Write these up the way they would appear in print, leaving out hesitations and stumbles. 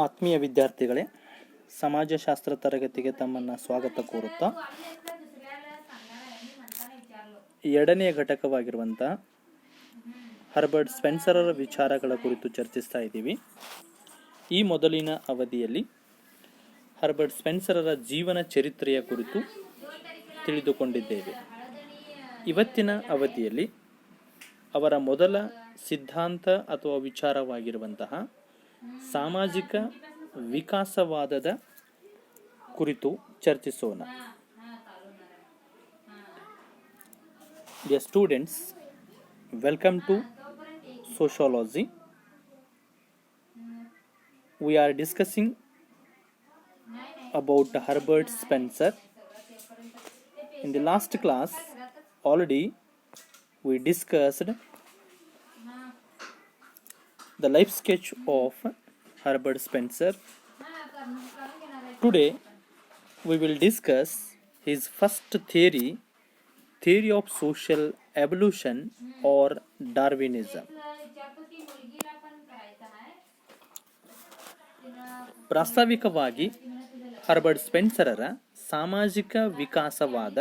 ಆತ್ಮೀಯ ವಿದ್ಯಾರ್ಥಿಗಳೇ, ಸಮಾಜಶಾಸ್ತ್ರ ತರಗತಿಗೆ ತಮ್ಮನ್ನು ಸ್ವಾಗತ ಕೋರುತ್ತಾ ಎರಡನೆಯ ಘಟಕವಾಗಿರುವಂಥ ಹರ್ಬರ್ಟ್ ಸ್ಪೆನ್ಸರರ ವಿಚಾರಗಳ ಕುರಿತು ಚರ್ಚಿಸ್ತಾ ಇದ್ದೀವಿ. ಈ ಮೊದಲಿನ ಅವಧಿಯಲ್ಲಿ ಹರ್ಬರ್ಟ್ ಸ್ಪೆನ್ಸರರ ಜೀವನ ಚರಿತ್ರೆಯ ಕುರಿತು ತಿಳಿದುಕೊಂಡಿದ್ದೇವೆ. ಇವತ್ತಿನ ಅವಧಿಯಲ್ಲಿ ಅವರ ಮೊದಲ ಸಿದ್ಧಾಂತ ಅಥವಾ ವಿಚಾರವಾಗಿರುವಂತಹ ಸಾಮಾಜಿಕ ವಿಕಾಸವಾದದ ಕುರಿತು ಚರ್ಚಿಸೋಣ. Dear students, welcome to Sociology. We are discussing about Herbert Spencer. In the last class, already we discussed the life sketch of Herbert Spencer. Today we will discuss his first theory of social evolution or Darwinism. ಪ್ರಾಸ್ತಾವಿಕವಾಗಿ Herbert ಸ್ಪೆನ್ಸರರ ಸಾಮಾಜಿಕ ವಿಕಾಸವಾದ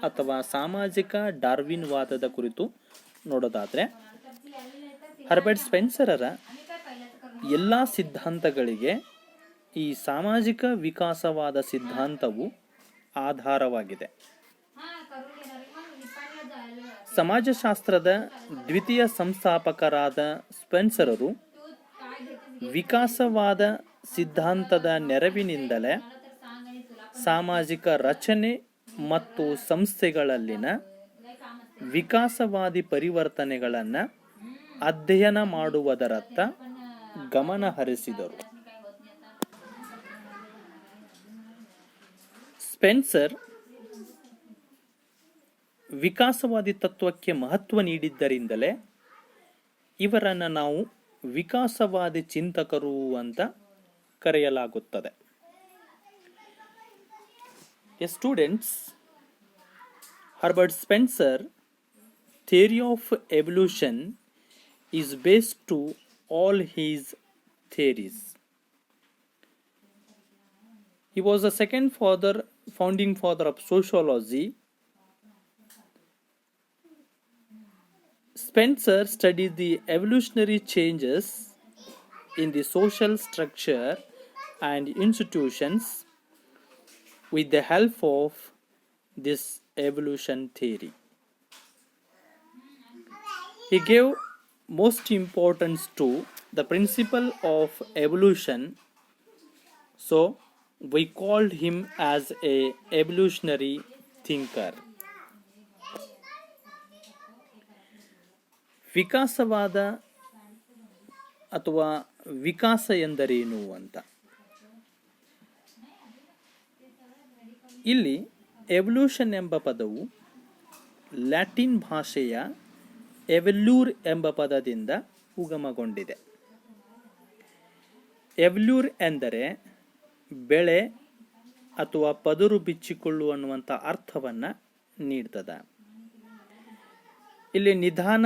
ಅಥವಾ ಸಾಮಾಜಿಕ ಡಾರ್ವಿನ್ವಾದದ ಕುರಿತು ನೋಡೋದಾದರೆ, Herbert ಸ್ಪೆನ್ಸರರ ಎಲ್ಲ ಸಿದ್ಧಾಂತಗಳಿಗೆ ಈ ಸಾಮಾಜಿಕ ವಿಕಾಸವಾದ ಸಿದ್ಧಾಂತವು ಆಧಾರವಾಗಿದೆ. ಸಮಾಜಶಾಸ್ತ್ರದ ದ್ವಿತೀಯ ಸಂಸ್ಥಾಪಕರಾದ ಸ್ಪೆನ್ಸರರು ವಿಕಾಸವಾದ ಸಿದ್ಧಾಂತದ ನೆರವಿನಿಂದಲೇ ಸಾಮಾಜಿಕ ರಚನೆ ಮತ್ತು ಸಂಸ್ಥೆಗಳಲ್ಲಿನ ವಿಕಾಸವಾದಿ ಪರಿವರ್ತನೆಗಳನ್ನು ಅಧ್ಯಯನ ಮಾಡುವುದರತ್ತ ಗಮನ ಹರಿಸಿದರು. ಸ್ಪೆನ್ಸರ್ ವಿಕಾಸವಾದಿ ತತ್ವಕ್ಕೆ ಮಹತ್ವ ನೀಡಿದ್ದರಿಂದಲೇ ಇವರನ್ನು ನಾವು ವಿಕಾಸವಾದಿ ಚಿಂತಕರು ಅಂತ ಕರೆಯಲಾಗುತ್ತದೆ. Students, Herbert Spencer theory of evolution is based to all his theories. He was the second founding father of sociology. Spencer studied the evolutionary changes in the social structure and institutions with the help of this evolution theory. He gave most importance to the principle of evolution, so we called him as a evolutionary thinker. ವಿಕಾಸವಾದ ಅಥವಾ ವಿಕಾಸ ಎಂದರೇನು ಅಂತ ಇಲ್ಲಿ evolution ಎಂಬ ಪದವು Latin ಭಾಷೆಯ ಎವೆಲ್ಯೂರ್ ಎಂಬ ಪದದಿಂದ ಉಗಮಗೊಂಡಿದೆ. ಎವೆಲ್ಯೂರ್ ಎಂದರೆ ಬೆಳೆ ಅಥವಾ ಪದರು ಬಿಚ್ಚಿಕೊಳ್ಳು ಅನ್ನುವಂಥ ಅರ್ಥವನ್ನು ನೀಡ್ತದೆ. ಇಲ್ಲಿ ನಿಧಾನ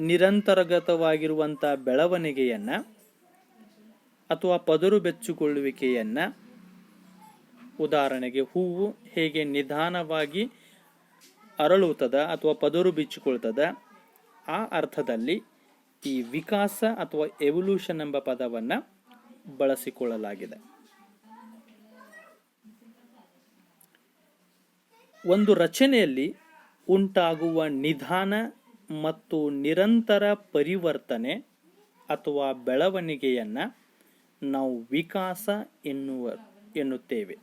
ನಿರಂತರಗತವಾಗಿರುವಂಥ ಬೆಳವಣಿಗೆಯನ್ನು ಅಥವಾ ಪದರು ಬೆಚ್ಚಿಕೊಳ್ಳುವಿಕೆಯನ್ನು, ಉದಾಹರಣೆಗೆ ಹೂವು ಹೇಗೆ ನಿಧಾನವಾಗಿ ಅರಳುತ್ತದೆ ಅಥವಾ ಪದರು ಬಿಚ್ಚಿಕೊಳ್ತದೆ, ಆ ಅರ್ಥದಲ್ಲಿ ಈ ವಿಕಾಸ ಅಥವಾ ಎವಲ್ಯೂಷನ್ ಎಂಬ ಪದವನ್ನು ಬಳಸಿಕೊಳ್ಳಲಾಗಿದೆ. ಒಂದು ರಚನೆಯಲ್ಲಿ ಉಂಟಾಗುವ ನಿಧಾನ ಮತ್ತು ನಿರಂತರ ಪರಿವರ್ತನೆ ಅಥವಾ ಬೆಳವಣಿಗೆಯನ್ನು ನಾವು ವಿಕಾಸ ಎನ್ನುತ್ತೇವೆ.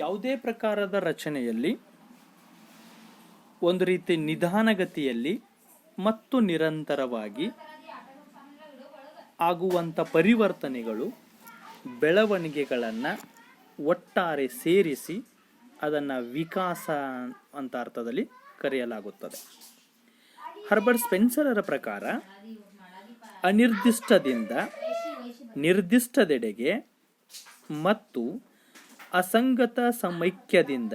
ಯಾವುದೇ ಪ್ರಕಾರದ ರಚನೆಯಲ್ಲಿ ಒಂದು ರೀತಿ ನಿಧಾನಗತಿಯಲ್ಲಿ ಮತ್ತು ನಿರಂತರವಾಗಿ ಆಗುವಂಥ ಪರಿವರ್ತನೆಗಳು, ಬೆಳವಣಿಗೆಗಳನ್ನು ಒಟ್ಟಾರೆ ಸೇರಿಸಿ ಅದನ್ನು ವಿಕಾಸ ಅಂತ ಅರ್ಥದಲ್ಲಿ ಕರೆಯಲಾಗುತ್ತದೆ. ಹರ್ಬರ್ಟ್ ಸ್ಪೆನ್ಸರರ ಪ್ರಕಾರ ಅನಿರ್ದಿಷ್ಟದಿಂದ ನಿರ್ದಿಷ್ಟದೆಡೆಗೆ ಮತ್ತು ಅಸಂಗತ ಸಮೈಕ್ಯದಿಂದ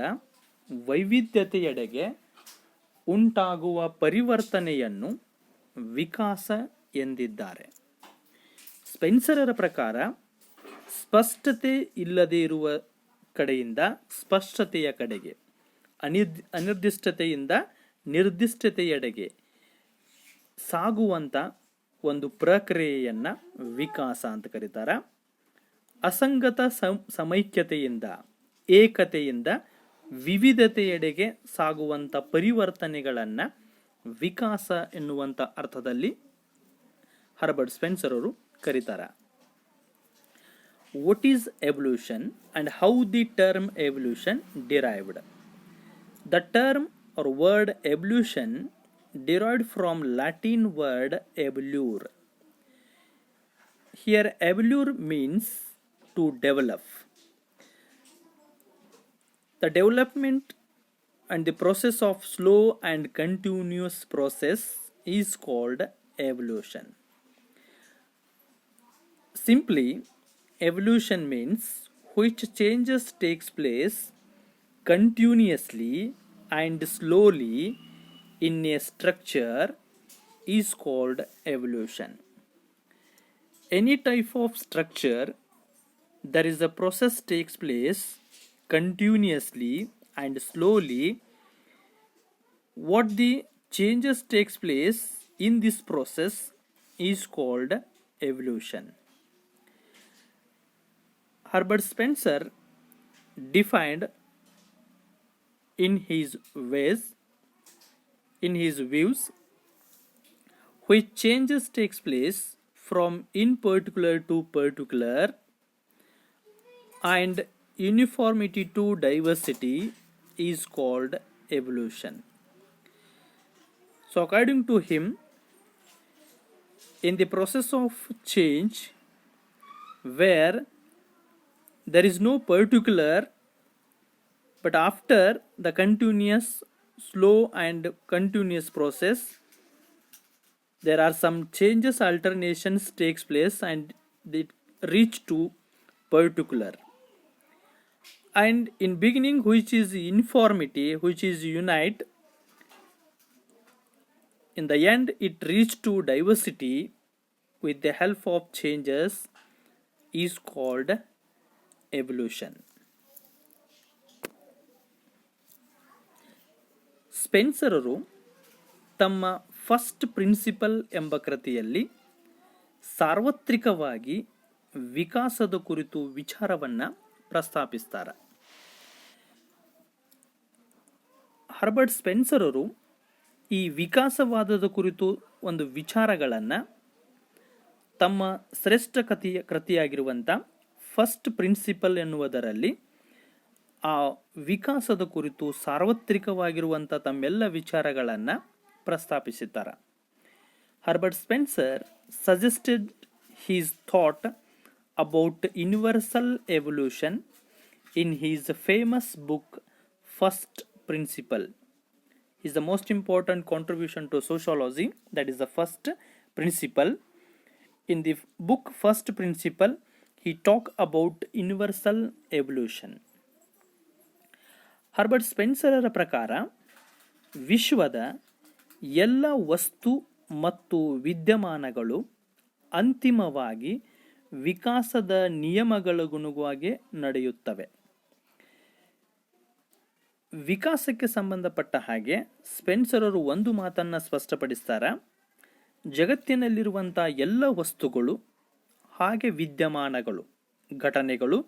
ವೈವಿಧ್ಯತೆಯೆಡೆಗೆ ಉಂಟಾಗುವ ಪರಿವರ್ತನೆಯನ್ನು ವಿಕಾಸ ಎಂದಿದ್ದಾರೆ. ಸ್ಪೆನ್ಸರರ ಪ್ರಕಾರ ಸ್ಪಷ್ಟತೆ ಇಲ್ಲದೆ ಇರುವ ಕಡೆಯಿಂದ ಸ್ಪಷ್ಟತೆಯ ಕಡೆಗೆ, ಅನಿರ್ದಿಷ್ಟತೆಯಿಂದ ನಿರ್ದಿಷ್ಟತೆಯೆಡೆಗೆ ಸಾಗುವಂಥ ಒಂದು ಪ್ರಕ್ರಿಯೆಯನ್ನು ವಿಕಾಸ ಅಂತ ಕರೀತಾರೆ. ಅಸಂಗತ ಸಮೈಕ್ಯತೆಯಿಂದ ಏಕತೆಯಿಂದ ವಿವಿಧತೆಯೆಡೆಗೆ ಸಾಗುವಂಥ ಪರಿವರ್ತನೆಗಳನ್ನು ವಿಕಾಸ ಎನ್ನುವಂಥ ಅರ್ಥದಲ್ಲಿ ಹರ್ಬರ್ಟ್ ಸ್ಪೆನ್ಸರ್ ಅವರು ಕರೀತಾರೆ. What is evolution and how the term evolution derived? The term or word evolution derived from Latin word evolure. Here evolure means to develop. The development and the process of slow and continuous process is called evolution. Simply, evolution means which changes takes place continuously and slowly in a structure is called evolution. Any type of structure there is a process takes place continuously and slowly, what the changes takes place in this process is called evolution. Herbert Spencer defined in his views, which changes takes place from in particular to particular and uniformity to diversity is called evolution. So according to him, in the process of change where there is no particular, but after the continuous slow and continuous process there are some changes, alternations takes place and they reach to particular, and in beginning which is uniformity, which is unite, in the end it reach to diversity with the help of changes is called evolution. ಸ್ಪೆನ್ಸರರು ತಮ್ಮ first principal ಎಂಬ ಕೃತಿಯಲ್ಲಿ ಸಾರ್ವತ್ರಿಕವಾಗಿ ವಿಕಾಸದ ಕುರಿತು ವಿಚಾರವನ್ನು ಪ್ರಸ್ತಾಪಿಸ್ತಾರೆ. Herbert ಸ್ಪೆನ್ಸರರು ಈ ವಿಕಾಸವಾದದ ಕುರಿತು ಒಂದು ವಿಚಾರಗಳನ್ನು ತಮ್ಮ ಶ್ರೇಷ್ಠ ಕೃತಿಯಾಗಿರುವಂಥ ಫಸ್ಟ್ ಪ್ರಿನ್ಸಿಪಲ್ ಎನ್ನುವುದರಲ್ಲಿ ಆ ವಿಕಾಸದ ಕುರಿತು ಸಾರ್ವತ್ರಿಕವಾಗಿರುವಂಥ ತಮ್ಮೆಲ್ಲ ವಿಚಾರಗಳನ್ನು ಪ್ರಸ್ತಾಪಿಸಿದ್ದಾರೆ. Herbert Spencer suggested his thought about universal evolution in his famous book First Principle. Is the most important contribution to sociology, that is the first principle. In the book First Principle he talk about universal evolution. Herbert ಸ್ಪೆನ್ಸರರ ಪ್ರಕಾರ ವಿಶ್ವದ ಎಲ್ಲ ವಸ್ತು ಮತ್ತು ವಿದ್ಯಮಾನಗಳು ಅಂತಿಮವಾಗಿ ವಿಕಾಸದ ನಿಯಮಗಳಿಗನುಗುಣವಾಗಿ ನಡೆಯುತ್ತವೆ. ವಿಕಾಸಕ್ಕೆ ಸಂಬಂಧಪಟ್ಟ ಹಾಗೆ ಸ್ಪೆನ್ಸರರು ಒಂದು ಮಾತನ್ನು ಸ್ಪಷ್ಟಪಡಿಸ್ತಾರೆ. ಜಗತ್ತಿನಲ್ಲಿರುವಂಥ ಎಲ್ಲ ವಸ್ತುಗಳು ಹಾಗೆ ವಿದ್ಯಮಾನಗಳು, ಘಟನೆಗಳು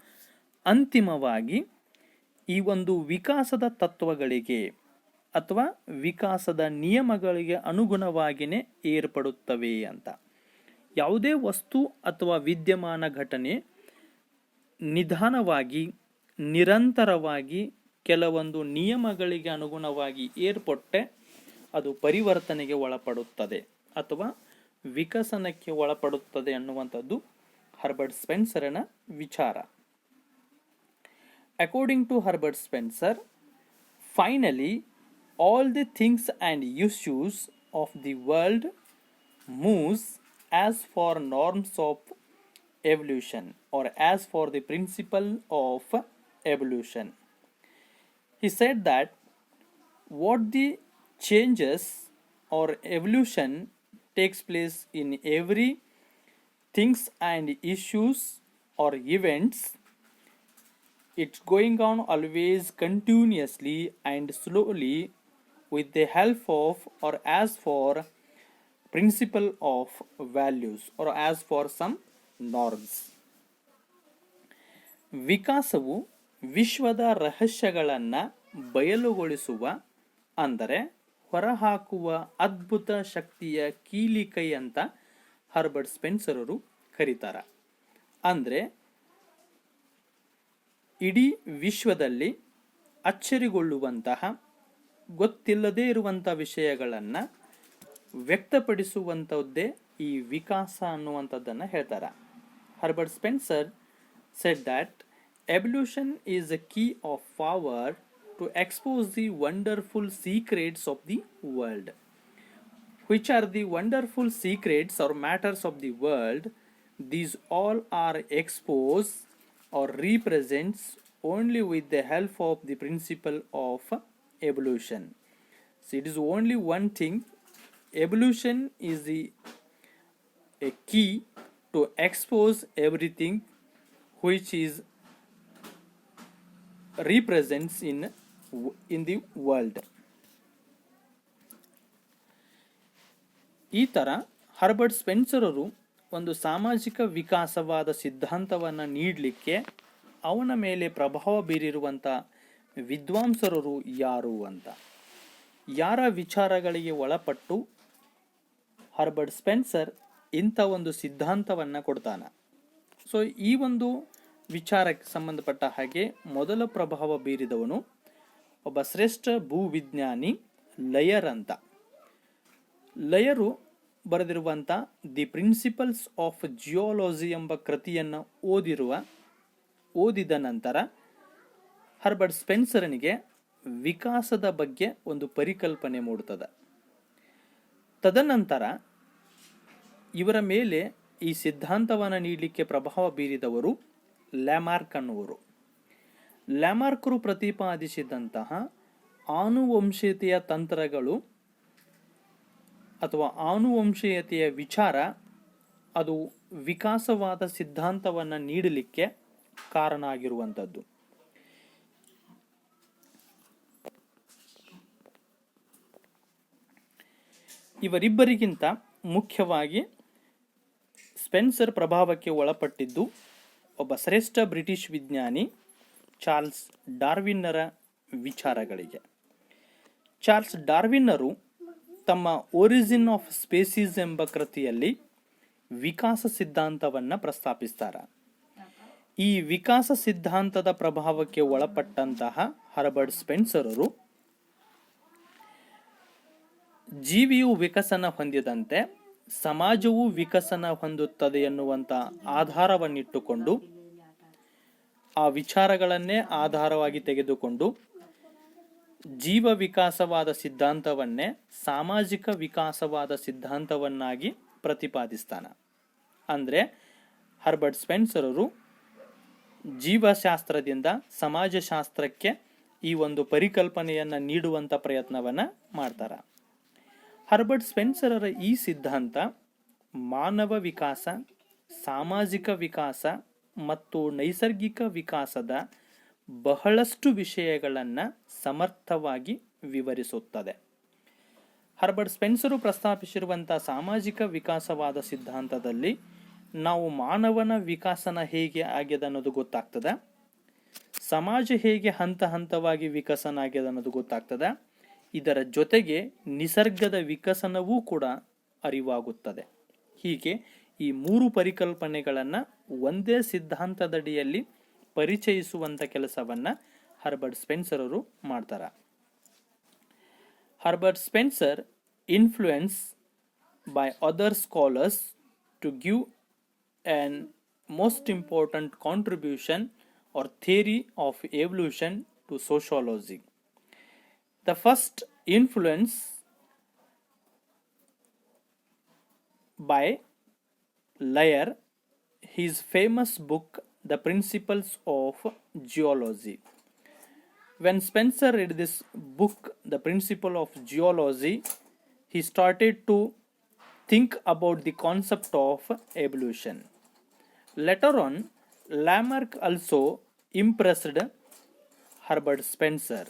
ಅಂತಿಮವಾಗಿ ಈ ಒಂದು ವಿಕಾಸದ ತತ್ವಗಳಿಗೆ ಅಥವಾ ವಿಕಾಸದ ನಿಯಮಗಳಿಗೆ ಅನುಗುಣವಾಗಿಯೇ ಏರ್ಪಡುತ್ತವೆ ಅಂತ. ಯಾವುದೇ ವಸ್ತು ಅಥವಾ ವಿದ್ಯಮಾನ ಘಟನೆ ನಿಧಾನವಾಗಿ ನಿರಂತರವಾಗಿ ಕೆಲವೊಂದು ನಿಯಮಗಳಿಗೆ ಅನುಗುಣವಾಗಿ ಏರ್ಪಟ್ಟೆ ಅದು ಪರಿವರ್ತನೆಗೆ ಒಳಪಡುತ್ತದೆ ಅಥವಾ ವಿಕಸನಕ್ಕೆ ಒಳಪಡುತ್ತದೆ ಅನ್ನುವಂಥದ್ದು ಹರ್ಬರ್ಟ್ ಸ್ಪೆನ್ಸರನ ವಿಚಾರ. According to Herbert Spencer, finally all the things and issues of the world moves as for norms of evolution or as for the principle of evolution. He said that what the changes or evolution takes place in every things and issues or events, it's going on always continuously and slowly with the help of or as for principle of values or as for some norms. ವಿಕಾಸವು ವಿಶ್ವದ ರಹಸ್ಯಗಳನ್ನು ಬಯಲುಗೊಳಿಸುವ ಅಂದರೆ ಹೊರಹಾಕುವ ಅದ್ಭುತ ಶಕ್ತಿಯ ಕೀಲಿಕೈ ಅಂತ Herbert ಸ್ಪೆನ್ಸರರು ಕರೀತಾರೆ. ಅಂದರೆ ಇಡೀ ವಿಶ್ವದಲ್ಲಿ ಅಚ್ಚರಿಗೊಳ್ಳುವಂತಹ ಗೊತ್ತಿಲ್ಲದೇ ಇರುವಂಥ ವಿಷಯಗಳನ್ನು ವ್ಯಕ್ತಪಡಿಸುವಂಥದ್ದೇ ಈ ವಿಕಾಸ ಅನ್ನುವಂಥದ್ದನ್ನು ಹೇಳ್ತಾರೆ. Herbert Spencer said that evolution is the key of power to expose the wonderful secrets of the world. Which are the wonderful secrets or matters of the world? These all are exposed or represents only with the help of the principle of evolution. So it is only one thing. Evolution is a key to expose everything which is represents in the world. ಈ ಥರ Herbert ಸ್ಪೆನ್ಸರರು ಒಂದು ಸಾಮಾಜಿಕ ವಿಕಾಸವಾದ ಸಿದ್ಧಾಂತವನ್ನು ನೀಡಲಿಕ್ಕೆ ಅವನ ಮೇಲೆ ಪ್ರಭಾವ ಬೀರಿರುವಂಥ ವಿದ್ವಾಂಸರರು ಯಾರು ಅಂತ, ಯಾರ ವಿಚಾರಗಳಿಗೆ ಒಳಪಟ್ಟು ಹರ್ಬರ್ಟ್ ಸ್ಪೆನ್ಸರ್ ಇಂಥ ಒಂದು ಸಿದ್ಧಾಂತವನ್ನು ಕೊಡ್ತಾನೆ. ಸೊ ಈ ಒಂದು ವಿಚಾರಕ್ಕೆ ಸಂಬಂಧಪಟ್ಟ ಹಾಗೆ ಮೊದಲ ಪ್ರಭಾವ ಬೀರಿದವನು ಒಬ್ಬ ಶ್ರೇಷ್ಠ ಭೂವಿಜ್ಞಾನಿ ಲಯರ್ ಅಂತ. ಲಯರು ಬರೆದಿರುವಂಥ ದಿ ಪ್ರಿನ್ಸಿಪಲ್ಸ್ ಆಫ್ ಜಿಯೋಲಜಿ ಎಂಬ ಕೃತಿಯನ್ನು ಓದಿದ ನಂತರ ಹರ್ಬರ್ಟ್ ಸ್ಪೆನ್ಸರನಿಗೆ ವಿಕಾಸದ ಬಗ್ಗೆ ಒಂದು ಪರಿಕಲ್ಪನೆ ಮೂಡುತ್ತದೆ. ತದನಂತರ ಇವರ ಮೇಲೆ ಈ ಸಿದ್ಧಾಂತವನ್ನು ನೀಡಲಿಕ್ಕೆ ಪ್ರಭಾವ ಬೀರಿದವರು ಲ್ಯಾಮಾರ್ಕ್ ಅನ್ನುವರು. ಲ್ಯಾಮಾರ್ಕರು ಪ್ರತಿಪಾದಿಸಿದಂತಹ ಆನುವಂಶೀಯತೆಯ ತಂತ್ರಗಳು ಅಥವಾ ಆನುವಂಶೀಯತೆಯ ವಿಚಾರ ಅದು ವಿಕಾಸವಾದ ಸಿದ್ಧಾಂತವನ್ನು ನೀಡಲಿಕ್ಕೆ ಕಾರಣ ಆಗಿರುವಂಥದ್ದು. ಇವರಿಬ್ಬರಿಗಿಂತ ಮುಖ್ಯವಾಗಿ ಸ್ಪೆನ್ಸರ್ ಪ್ರಭಾವಕ್ಕೆ ಒಳಪಟ್ಟಿದ್ದು ಒಬ್ಬ ಶ್ರೇಷ್ಠ ಬ್ರಿಟಿಷ್ ವಿಜ್ಞಾನಿ ಚಾರ್ಲ್ಸ್ ಡಾರ್ವಿನ್ನರ ವಿಚಾರಗಳಿಗೆ. ಚಾರ್ಲ್ಸ್ ಡಾರ್ವಿನ್ನರು ತಮ್ಮ ಒರಿಜಿನ್ ಆಫ್ ಸ್ಪೇಸೀಸ್ ಎಂಬ ಕೃತಿಯಲ್ಲಿ ವಿಕಾಸ ಸಿದ್ಧಾಂತವನ್ನು ಪ್ರಸ್ತಾಪಿಸ್ತಾರೆ. ಈ ವಿಕಾಸ ಸಿದ್ಧಾಂತದ ಪ್ರಭಾವಕ್ಕೆ ಒಳಪಟ್ಟಂತಹ ಹರ್ಬರ್ಟ್ ಸ್ಪೆನ್ಸರರು ಜೀವಿಯು ವಿಕಸನ ಹೊಂದಿದಂತೆ ಸಮಾಜವು ವಿಕಸನ ಹೊಂದುತ್ತದೆ ಎನ್ನುವಂಥ ಆಧಾರವನ್ನಿಟ್ಟುಕೊಂಡು ಆ ವಿಚಾರಗಳನ್ನೇ ಆಧಾರವಾಗಿ ತೆಗೆದುಕೊಂಡು ಜೀವ ವಿಕಾಸವಾದ ಸಿದ್ಧಾಂತವನ್ನೇ ಸಾಮಾಜಿಕ ವಿಕಾಸವಾದ ಸಿದ್ಧಾಂತವನ್ನಾಗಿ ಪ್ರತಿಪಾದಿಸ್ತಾನೆ. ಅಂದರೆ ಹರ್ಬರ್ಟ್ ಸ್ಪೆನ್ಸರರು ಜೀವಶಾಸ್ತ್ರದಿಂದ ಸಮಾಜಶಾಸ್ತ್ರಕ್ಕೆ ಈ ಒಂದು ಪರಿಕಲ್ಪನೆಯನ್ನು ನೀಡುವಂಥ ಪ್ರಯತ್ನವನ್ನು ಮಾಡ್ತಾರೆ. ಹರ್ಬರ್ಟ್ ಸ್ಪೆನ್ಸರರ ಈ ಸಿದ್ಧಾಂತ ಮಾನವ ವಿಕಾಸ, ಸಾಮಾಜಿಕ ವಿಕಾಸ ಮತ್ತು ನೈಸರ್ಗಿಕ ವಿಕಾಸದ ಬಹಳಷ್ಟು ವಿಷಯಗಳನ್ನು ಸಮರ್ಥವಾಗಿ ವಿವರಿಸುತ್ತದೆ. ಹರ್ಬರ್ಟ್ ಸ್ಪೆನ್ಸರು ಪ್ರಸ್ತಾಪಿಸಿರುವಂಥ ಸಾಮಾಜಿಕ ವಿಕಾಸವಾದ ಸಿದ್ಧಾಂತದಲ್ಲಿ ನಾವು ಮಾನವನ ವಿಕಾಸನ ಹೇಗೆ ಆಗ್ಯದ ಅನ್ನೋದು ಗೊತ್ತಾಗ್ತದೆ, ಸಮಾಜ ಹೇಗೆ ಹಂತ ಹಂತವಾಗಿ ವಿಕಸನ ಆಗ್ಯದ ಅನ್ನೋದು ಗೊತ್ತಾಗ್ತದೆ, ಇದರ ಜೊತೆಗೆ ನಿಸರ್ಗದ ವಿಕಸನವೂ ಕೂಡ ಅರಿವಾಗುತ್ತದೆ. ಹೀಗೆ ಈ ಮೂರು ಪರಿಕಲ್ಪನೆಗಳನ್ನು ಒಂದೇ ಸಿದ್ಧಾಂತದಡಿಯಲ್ಲಿ ಪರಿಚಯಿಸುವಂಥ ಕೆಲಸವನ್ನು ಹರ್ಬರ್ಟ್ ಸ್ಪೆನ್ಸರರು ಮಾಡ್ತಾರೆ. Herbert Spencer influence by other scholars to give on most important contribution or theory of evolution to sociology. The first influence by Layer, his famous book, The Principles of Geology. When Spencer read this book, The Principle of Geology, he started to think about the concept of evolution. Later on, Lamarck also impressed Herbert Spencer.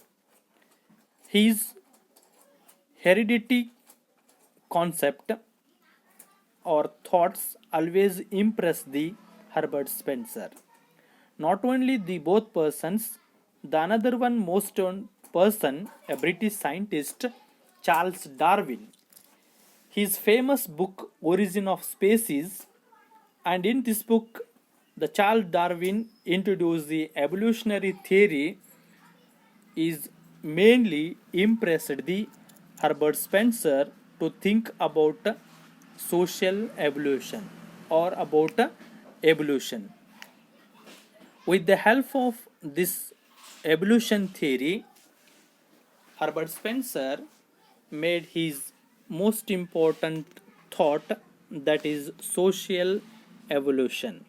His heredity concept or thoughts always impress the Herbert Spencer. Not only the both persons, the another one most person, a British scientist, Charles Darwin. His famous book Origin of Species, and in this book, the Charles Darwin introduced the evolutionary theory is mainly impressed the Herbert Spencer to think about social evolution or about evolution. With the help of this evolution theory, Herbert Spencer made his most important thought, that is social evolution.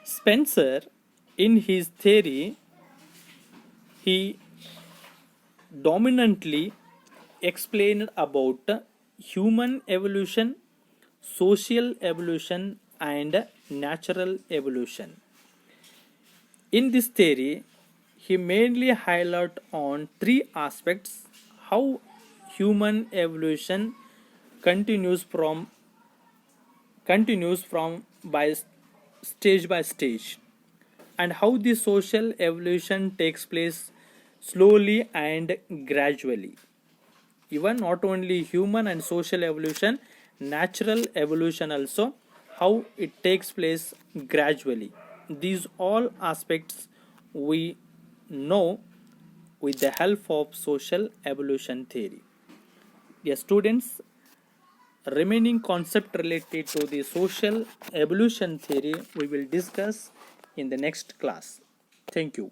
Spencer, in his theory, he dominantly explained about human evolution, social evolution, and natural evolution. In this theory, he mainly highlight on three aspects: how human evolution continues from by stage, and how the social evolution takes place slowly and gradually. Even not only human and social evolution, natural evolution also, how it takes place gradually. These all aspects we know with the help of social evolution theory. Yes, students, remaining concept related to the social evolution theory we will discuss in the next class. Thank you.